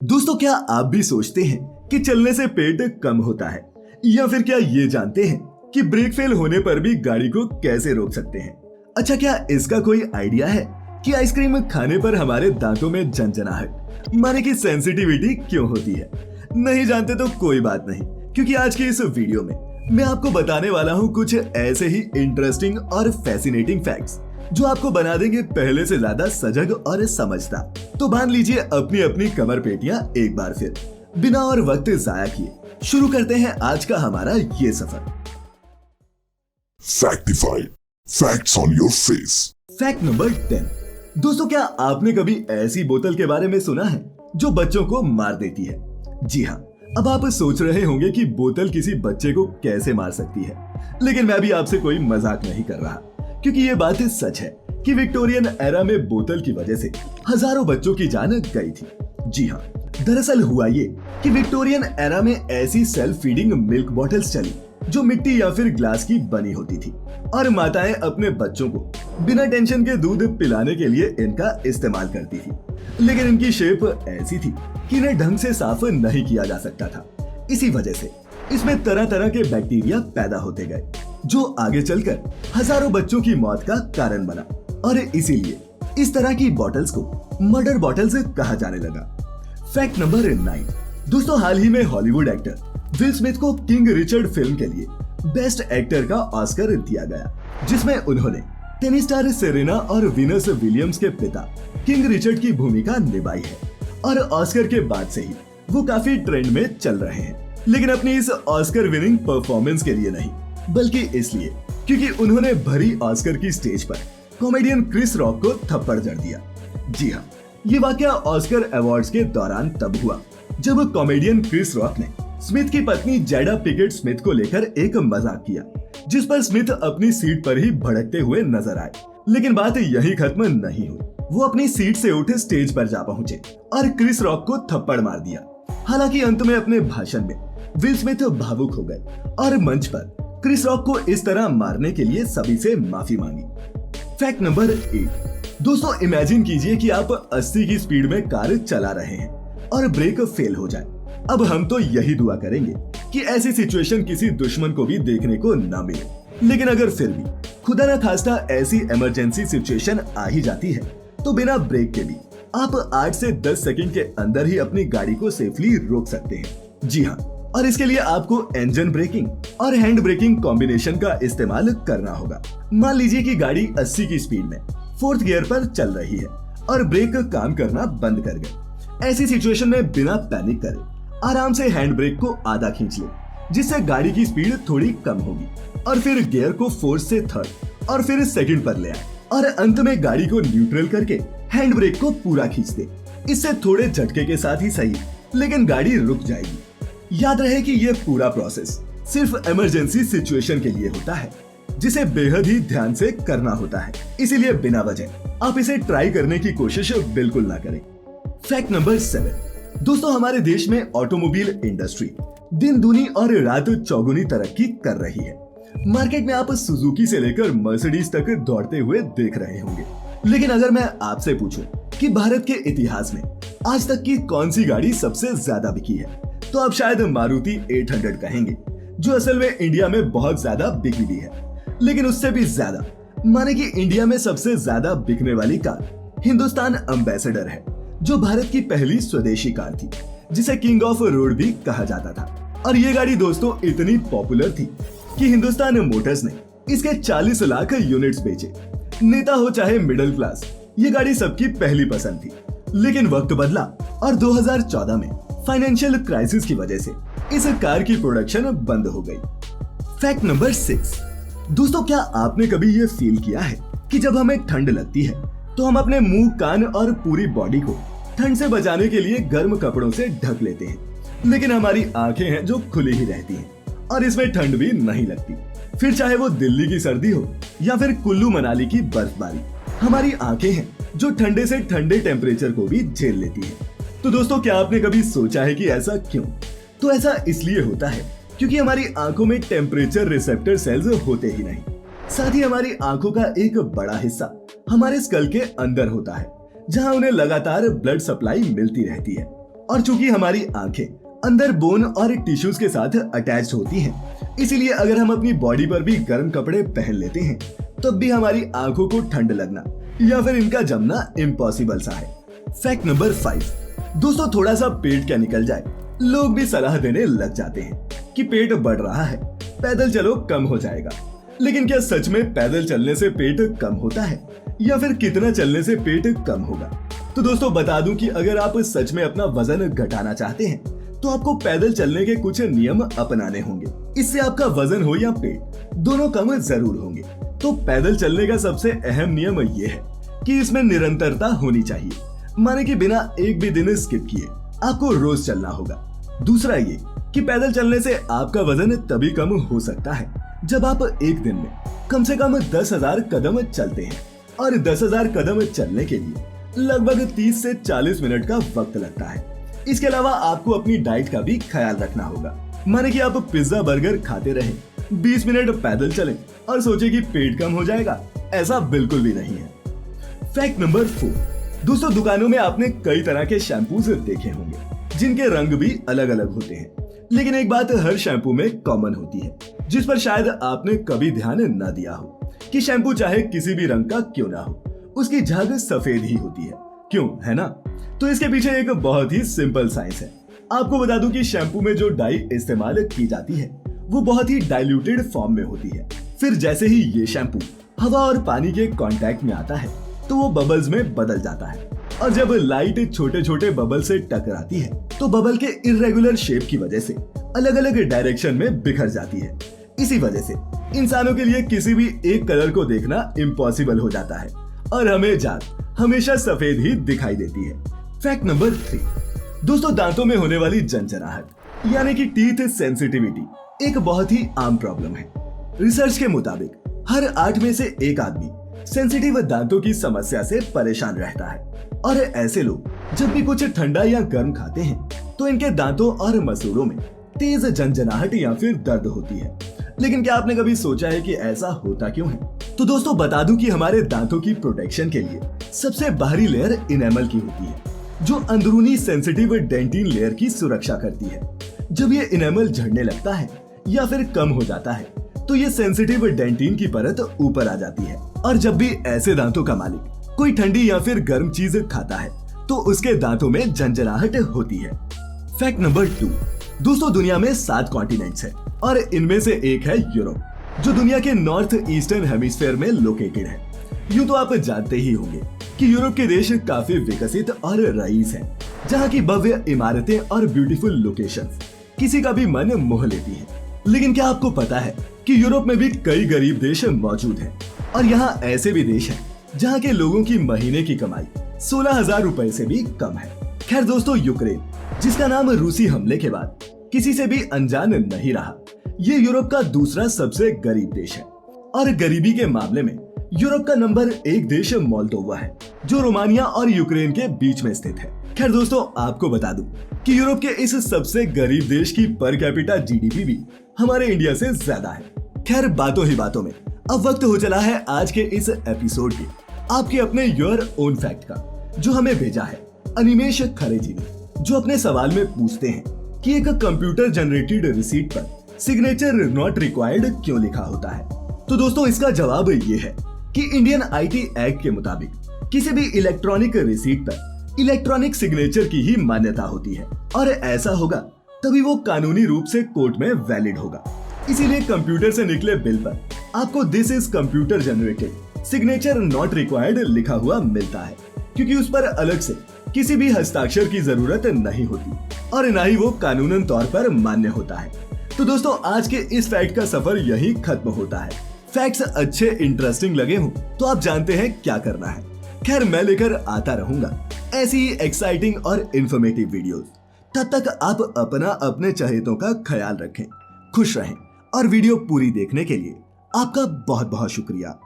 दोस्तों, क्या आप भी सोचते हैं कि चलने से पेट कम होता है, या फिर क्या ये जानते हैं कि ब्रेक फेल होने पर भी गाड़ी को कैसे रोक सकते हैं? अच्छा, क्या इसका कोई आइडिया है कि आइसक्रीम खाने पर हमारे दांतों में झनझनाहट माने की सेंसिटिविटी क्यों होती है? नहीं जानते तो कोई बात नहीं, क्योंकि आज की इस वीडियो में मैं आपको बताने वाला हूँ कुछ ऐसे ही इंटरेस्टिंग और फैसिनेटिंग फैक्ट्स जो आपको बना देंगे पहले से ज्यादा सजग और समझदार। तो बांध लीजिए अपनी अपनी कमर पेटियां एक बार फिर। बिना और वक्त जाया किए शुरू करते हैं आज का हमारा ये सफर। Factified. Facts on your face. Fact number 10। दोस्तों, क्या आपने कभी ऐसी बोतल के बारे में सुना है जो बच्चों को मार देती है? जी हाँ, अब आप सोच रहे होंगे कि बोतल किसी बच्चे को कैसे मार सकती है, लेकिन मैं भी आपसे कोई मजाक नहीं कर रहा, क्योंकि ये बात सच है कि विक्टोरियन एरा में बोतल की वजह से हजारों बच्चों की जान गई थी। जी हाँ, दरअसल हुआ ये कि विक्टोरियन एरा में ऐसी सेल्फ फीडिंग मिल्क बॉटल्स चली जो मिट्टी या फिर ग्लास की बनी होती थी, और माताएं अपने बच्चों को बिना टेंशन के दूध पिलाने के लिए इनका इस्तेमाल करती थी। लेकिन इनकी शेप ऐसी थी कि इन्हें ढंग से साफ नहीं किया जा सकता था। इसी वजह से इसमें तरह तरह के बैक्टीरिया पैदा होते गए, जो आगे चलकर हजारों बच्चों की मौत का कारण बना, और इसीलिए इस तरह की बॉटल्स को मर्डर बॉटल्स कहा जाने लगा। Fact number 9। दोस्तों, हाल ही में हॉलीवुड एक्टर विल स्मिथ को किंग रिचर्ड फिल्म के लिए बेस्ट एक्टर का ऑस्कर दिया गया, जिसमें उन्होंने टेनिस स्टार सेरेना और वीनस विलियम्स के पिता किंग रिचर्ड की भूमिका निभाई है। और ऑस्कर के बाद से ही वो काफी ट्रेंड में चल रहे हैं, लेकिन अपनी इस ऑस्कर विनिंग परफॉर्मेंस के लिए नहीं, बल्कि इसलिए क्योंकि उन्होंने भरी ऑस्कर की स्टेज पर कॉमेडियन क्रिस रॉक को थप्पड़ जड़ दिया। जी हाँ, ये वाकया ऑस्कर अवार्ड्स के दौरान तब हुआ जब कॉमेडियन क्रिस रॉक ने स्मिथ की पत्नी जेडा पिकेट स्मिथ को लेकर एक मजाक किया, जिस पर स्मिथ अपनी सीट पर ही भड़कते हुए नजर आए। लेकिन बात यही खत्म नहीं हुई, वो अपनी सीट से उठ स्टेज पर जा पहुंचे और क्रिस रॉक को थप्पड़ मार दिया। हालांकि अंत में अपने भाषण में विल स्मिथ भावुक हो गए और मंच पर क्रिस रॉक को इस तरह मारने के लिए सभी से माफी मांगी। Fact number 8। दोस्तों, इमेजिन कीजिए कि आप 80 की स्पीड में कार चला रहे हैं और ब्रेक फेल हो जाए। अब हम तो यही दुआ करेंगे कि ऐसी सिचुएशन किसी दुश्मन को भी देखने को ना मिले, लेकिन अगर फिर भी खुदा न खास्ता ऐसी इमरजेंसी सिचुएशन आ ही जाती है, तो बिना ब्रेक के भी आप 8 से 10 सेकंड के अंदर ही अपनी गाड़ी को सेफली रोक सकते हैं। जी हाँ, और इसके लिए आपको इंजन ब्रेकिंग और हैंड ब्रेकिंग कॉम्बिनेशन का इस्तेमाल करना होगा। मान लीजिए कि गाड़ी 80 की स्पीड में 4th गियर पर चल रही है और ब्रेक काम करना बंद कर गए। ऐसी सिचुएशन में बिना पैनिक करे आराम से हैंड ब्रेक को आधा खींच ले, जिससे गाड़ी की स्पीड थोड़ी कम होगी, और फिर गियर को 4th से 3rd और फिर 2nd पर ले आए, और अंत में गाड़ी को न्यूट्रल करके हैंड ब्रेक को पूरा खींच दे। इससे थोड़े झटके के साथ ही सही, लेकिन गाड़ी रुक जाएगी। याद रहे कि यह पूरा प्रोसेस सिर्फ इमरजेंसी सिचुएशन के लिए होता है, जिसे बेहद ही ध्यान से करना होता है। इसीलिए बिना वजह आप इसे ट्राई करने की कोशिश बिल्कुल ना करें। Fact number 7। दोस्तों, हमारे देश में ऑटोमोबाइल इंडस्ट्री दिन दूनी और रात चौगुनी तरक्की कर रही है। मार्केट में आप सुजुकी से लेकर मर्सिडीज तक दौड़ते हुए देख रहे होंगे, लेकिन अगर मैं आपसे पूछूं कि भारत के इतिहास में आज तक की कौन सी गाड़ी सबसे ज्यादा बिकी है, तो आप शायद मारुति 800 कहेंगे, जो असल में इंडिया में बहुत ज्यादा बिकी भी है। लेकिन उससे भी ज्यादा माने कि इंडिया में सबसे ज्यादा बिकने वाली कार हिंदुस्तान एम्बेसडर है, जो भारत की पहली स्वदेशी कार थी, जिसे किंग ऑफ रोड भी कहा जाता था। और ये गाड़ी दोस्तों इतनी पॉपुलर थी कि हिंदुस्तान मोटर्स ने इसके 40 लाख यूनिट्स बेचे। नेता हो चाहे मिडिल क्लास, ये गाड़ी सबकी पहली पसंद थी। लेकिन वक्त बदला और 2014 में फाइनेंशियल क्राइसिस की वजह से इस कार की प्रोडक्शन बंद हो गई। Fact number 6। दोस्तों, क्या आपने कभी ये फील किया है कि जब हमें ठंड लगती है तो हम अपने मुंह, कान और पूरी बॉडी को ठंड से बचाने के लिए गर्म कपड़ों से ढक लेते हैं, लेकिन हमारी आंखें हैं जो खुली ही रहती हैं और इसमें ठंड भी नहीं लगती। फिर चाहे वो दिल्ली की सर्दी हो या फिर कुल्लू मनाली की बर्फबारी, हमारी आंखें हैं जो ठंडे से ठंडे टेम्परेचर को भी झेल लेती हैं। तो दोस्तों, क्या आपने कभी सोचा है कि ऐसा क्यों? तो ऐसा इसलिए होता है क्योंकि हमारी आंखों में टेम्परेचर रिसेप्टर सेल्स होते ही नहीं। साथ ही हमारी आंखों का एक बड़ा हिस्सा हमारे स्कल के अंदर होता है, जहां उन्हें लगातार ब्लड सप्लाई मिलती रहती है। और चूंकि हमारी आंखें अंदर बोन और टिश्यूज के साथ अटैच्ड होती हैं, इसीलिए अगर हम अपनी बॉडी पर भी गर्म कपड़े पहन लेते हैं तब भी हमारी आंखों को ठंड लगना या फिर इनका जमना इम्पॉसिबल सा है। फैक्ट नंबर 5, दोस्तों थोड़ा सा पेट क्या निकल जाए लोग भी सलाह देने लग जाते हैं कि पेट बढ़ रहा है, पैदल चलो कम हो जाएगा। लेकिन क्या सच में पैदल चलने से पेट कम होता है या फिर कितना चलने से पेट कम होगा? तो दोस्तों बता दूं कि अगर आप सच में अपना वजन घटाना चाहते हैं तो आपको पैदल चलने के कुछ नियम अपनाने होंगे। इससे आपका वजन हो या पेट दोनों कम जरूर होंगे। तो पैदल चलने का सबसे अहम नियम ये है कि इसमें निरंतरता होनी चाहिए, माने कि बिना एक भी दिन स्किप किए आपको रोज चलना होगा। दूसरा ये कि पैदल चलने से आपका वजन तभी कम हो सकता है जब आप एक दिन में कम से कम 10,000 कदम चलते हैं, और 10,000 कदम चलने के लिए लगभग 30 से 40 मिनट का वक्त लगता है। इसके अलावा आपको अपनी डाइट का भी ख्याल रखना होगा, माने कि आप पिज्जा बर्गर खाते रहें, 20 मिनट पैदल चलें और सोचे कि पेट कम हो जाएगा, ऐसा बिल्कुल भी नहीं है। फैक्ट नंबर 4, दोस्तों दुकानों में आपने कई तरह के शैम्पूज देखे होंगे जिनके रंग भी अलग अलग होते हैं, लेकिन एक बात हर शैम्पू में कॉमन होती है जिस पर शायद आपने कभी ध्यान न दिया हो कि शैम्पू चाहे किसी भी रंग का क्यों ना हो, उसकी झाग सफेद ही होती है, क्यों, है ना? तो इसके पीछे एक बहुत ही सिंपल साइंस है। आपको बता दूं कि शैम्पू में जो डाई इस्तेमाल की जाती है वो बहुत ही डाइल्यूटेड फॉर्म में होती है। फिर जैसे ही ये शैम्पू हवा और पानी के कांटेक्ट में आता है तो वो बबल्स में बदल जाता है, और जब लाइट छोटे छोटे बबल से टकराती है तो बबल के इर्रेगुलर शेप की वजह से अलग अलग डायरेक्शन में बिखर जाती है। इसी वजह से इंसानों के लिए किसी भी एक कलर को देखना इम्पॉसिबल हो जाता है और हमें जाग हमेशा सफेद ही दिखाई देती है। फैक्ट नंबर 3, दोस्तों दांतों में होने वाली झंझनाहट यानी कि टीथ सेंसिटिविटी एक बहुत ही आम प्रॉब्लम है। रिसर्च के मुताबिक हर 8 में से 1 आदमी सेंसिटिव दांतों की समस्या से परेशान रहता है, और ऐसे लोग जब भी कुछ ठंडा या गर्म खाते हैं तो इनके दांतों और मसूड़ों में तेज झंझनाहट या फिर दर्द होती है। लेकिन क्या आपने कभी सोचा है कि ऐसा होता क्यों है? तो दोस्तों बता दूं कि हमारे दांतों की प्रोटेक्शन के लिए सबसे बाहरी लेयर इनेमल की होती है, जो अंदरूनी सेंसिटिव डेंटिन लेयर की सुरक्षा करती है। जब ये इनेमल झड़ने लगता है या फिर कम हो जाता है तो ये सेंसिटिव डेंटिन की परत ऊपर आ जाती है, और जब भी ऐसे दांतों का मालिक कोई ठंडी या फिर गर्म चीज खाता है तो उसके दांतों में झंझनाहट होती है। फैक्ट नंबर 2, दोस्तों दुनिया में 7 कॉन्टिनेंट्स हैं और इनमें से एक है यूरोप, जो दुनिया के नॉर्थ ईस्टर्न हेमिस्फीयर में लोकेटेड है। यूं तो आप जानते ही होंगे कि यूरोप के देश काफी विकसित और रईस हैं, जहां की भव्य इमारतें और ब्यूटीफुल लोकेशंस किसी का भी मन मोह लेती हैं। लेकिन क्या आपको पता है कि यूरोप में भी कई गरीब देश मौजूद हैं, और यहाँ ऐसे भी देश हैं जहाँ के लोगों की महीने की कमाई 16,000 रुपए से भी कम है। खैर दोस्तों, यूक्रेन जिसका नाम रूसी हमले के बाद किसी से भी अनजान नहीं रहा, ये यूरोप का दूसरा सबसे गरीब देश है, और गरीबी के मामले में यूरोप का नंबर 1 देश मोल्दोवा है, जो रोमानिया और यूक्रेन के बीच में स्थित है। खैर दोस्तों, आपको बता दूं कि यूरोप के इस सबसे गरीब देश की पर कैपिटा जीडीपी भी हमारे इंडिया से ज्यादा है। खैर बातों ही बातों में अब वक्त हो चला है आज के इस एपिसोड के आपके अपने योर ओन फैक्ट का, जो हमें भेजा है अनिमेश खरे जी ने, जो अपने सवाल में पूछते हैं कि एक कंप्यूटर जनरेटेड रिसीट पर सिग्नेचर नॉट रिक्वायर्ड क्यों लिखा होता है। तो दोस्तों इसका जवाब ये है कि इंडियन आईटी एक्ट के मुताबिक किसी भी इलेक्ट्रॉनिक रिसीट पर इलेक्ट्रॉनिक सिग्नेचर की ही मान्यता होती है, और ऐसा होगा तभी वो कानूनी रूप से कोर्ट में वैलिड होगा। इसीलिए कंप्यूटर से निकले बिल पर आपको this is computer generated signature not required लिखा हुआ मिलता है, क्योंकि उस पर अलग से किसी भी हस्ताक्षर की जरूरत नहीं होती और न ही वो कानूनन तौर पर मान्य होता है। तो दोस्तों आज के इस फैक्ट का सफर यही खत्म होता है। फैक्ट्स अच्छे इंटरेस्टिंग लगे हों तो आप जानते हैं क्या करना है। खैर मैं लेकर आता रहूंगा ऐसी ही एक्साइटिंग और इंफॉर्मेटिव वीडियोस। तब तक आप अपना अपने चहेतों का ख्याल रखें, खुश रहें, और वीडियो पूरी देखने के लिए आपका बहुत बहुत शुक्रिया।